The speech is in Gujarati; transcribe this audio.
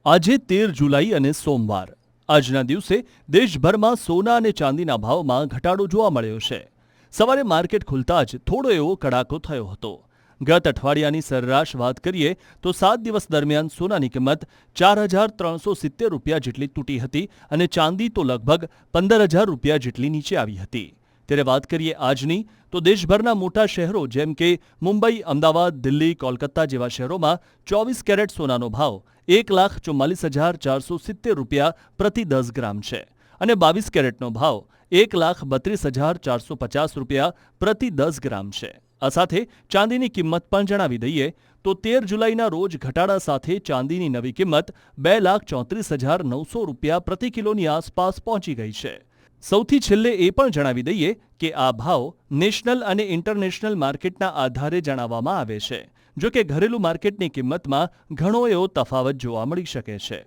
આજે 13 જુલાઈ અને સોમવાર. આજના દિવસે દેશભરમાં સોના અને ચાંદીના ભાવમાં ઘટાડો જોવા મળ્યો છે. સવારે માર્કેટ ખુલતા જ થોડો એવો કડાકો થયો હતો. ગત અઠવાડિયાની સરેરાશ વાત કરીએ તો 7 દિવસ દરમિયાન સોનાની કિંમત 4,370 રૂપિયા જેટલી તૂટી હતી અને ચાંદી તો લગભગ 15,000 રૂપિયા જેટલી નીચે આવી હતી. ત્યારે વાત કરીએ આજની, તો દેશભરના મોટા શહેરો જેમ કે મુંબઈ, અમદાવાદ, દિલ્હી, કોલકાતા જેવા શહેરોમાં 24 કેરેટ સોનાનો ભાવ 1,44,470 રૂપિયા પ્રતિ 10 ગ્રામ છે અને 22 કેરેટનો ભાવ 1,32,450 રૂપિયા પ્રતિ 10 ગ્રામ છે. આ સાથે ચાંદીની કિંમત પણ જણાવી દઈએ તો 13 જુલાઈના રોજ ઘટાડા સાથે ચાંદીની નવી કિંમત 2,34,900 રૂપિયા પ્રતિ કિલોની આસપાસ પહોંચી ગઈ છે. સૌથી છેલ્લે એ પણ જણાવી દઈએ કે આ ભાવ નેશનલ અને ઇન્ટરનેશનલ માર્કેટના આધારે જણાવવામાં આવે છે. જો કે ઘરેલું માર્કેટની કિંમતમાં ઘણો એવો તફાવત જોવા મળી શકે છે.